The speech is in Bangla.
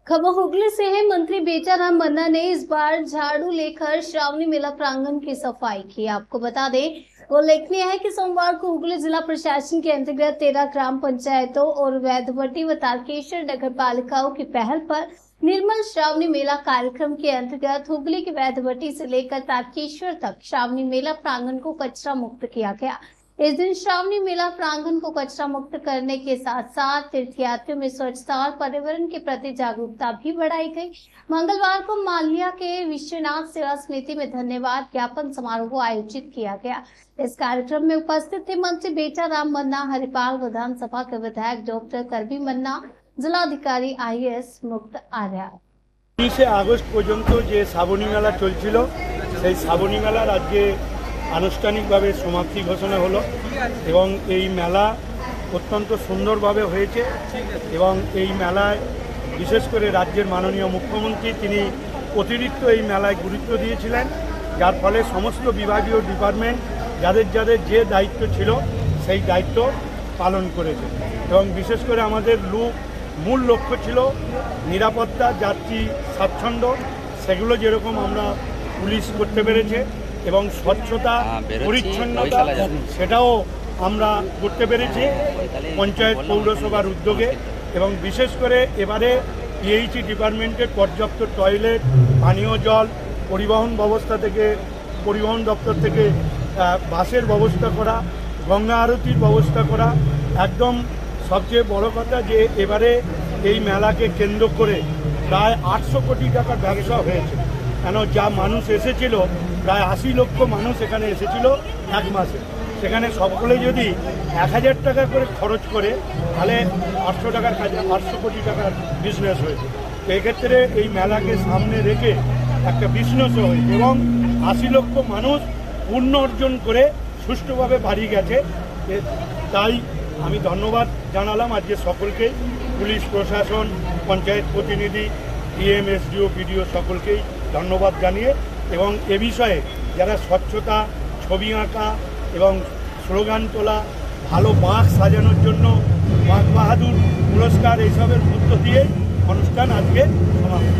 खबर हुगली से है। मंत्री बेटाराम मन्ना ने इस बार झाड़ू लेकर श्रावणी मेला प्रांगण की सफाई की। आपको बता दें, उल्लेखनीय है कि सोमवार को हुगली जिला प्रशासन के अंतर्गत 13 ग्राम पंचायतों और वैधवटी व तारकेश्वर नगर पालिकाओं की पहल पर निर्मल श्रावणी मेला कार्यक्रम के अंतर्गत हुगली के वैधवटी से लेकर तारकेश्वर तक श्रावणी मेला प्रांगण को कचरा मुक्त किया गया। इस दिन श्रावणी मेला प्रांगण को कचरा मुक्त करने के साथ साथ तीर्थयात्रियों में स्वच्छता और पर्यावरण के प्रति जागरूकता भी बढ़ाई गई। मंगलवार को माल्या के विश्वनाथ सेवा समिति में धन्यवाद ज्ञापन समारोह आयोजित किया गया। इस कार्यक्रम में उपस्थित थे मंत्री बेटाराम मन्ना, हरिपाल विधानसभा के विधायक डॉक्टर करबी मन्ना, जिलाधिकारी IAS मुक्त आर्या। 30 আগস্ট পর্যন্ত যে শ্রাবণী মেলা চলছিল সেই শ্রাবণী মেলার আজকে আনুষ্ঠানিকভাবে সমাপ্তি ঘোষণা হলো এবং এই মেলা অত্যন্ত সুন্দরভাবে হয়েছে এবং এই মেলায় বিশেষ করে রাজ্যের মাননীয় মুখ্যমন্ত্রী তিনি অতিরিক্ত এই মেলায় গুরুত্ব দিয়েছিলেন, যার ফলে সমস্ত বিভাগীয় ডিপার্টমেন্ট যাদের যাদের যে দায়িত্ব ছিল সেই দায়িত্ব পালন করেছে এবং বিশেষ করে আমাদের মূল লক্ষ্য ছিল নিরাপত্তা, যাত্রী স্বাচ্ছন্দ্য, সেগুলো যেরকম আমরা পুলিশ করতে পেরেছে এবং স্বচ্ছতা পরিচ্ছন্নতা সেটাও আমরা করতে পেরেছি পঞ্চায়েত পৌরসভার উদ্যোগে। এবং বিশেষ করে এবারে PHE ডিপার্টমেন্টের পর্যাপ্ত টয়লেট, পানীয় জল, পরিবহন দপ্তর থেকে বাসের ব্যবস্থা করা, গঙ্গা আরতির ব্যবস্থা করা, একদম সবচেয়ে বড় কথা যে এবারে এই মেলাকে কেন্দ্র করে প্রায় 800 কোটি টাকার ব্যবসা হয়েছে। কেন যা মানুষ এসেছিল, প্রায় 80 লক্ষ মানুষ এখানে এসেছিল এক মাসে, সেখানে সকলে যদি 1000 টাকা করে খরচ করে তাহলে 800 টাকার কাজে 800 কোটি টাকার বিজনেস হয়েছে। তো এক্ষেত্রে এই মেলাকে সামনে রেখে একটা বিজনেসও হয়েছে এবং 80 লক্ষ মানুষ পূর্ণ অর্জন করে সুষ্ঠুভাবে বাড়ি গেছে। তাই আমি ধন্যবাদ জানালাম আজকে সকলকে, পুলিশ প্রশাসন, পঞ্চায়েত প্রতিনিধি, DM, SDO, BDO সকলকেই ধন্যবাদ জানিয়ে এবং এ বিষয়ে যারা স্বচ্ছতা, ছবি আঁকা এবং স্লোগান তোলা, ভালো বাঁক সাজানোর জন্য বাঁক বাহাদুর পুরস্কার এইসবের মধ্য দিয়ে অনুষ্ঠান আজকে সমাপ্ত।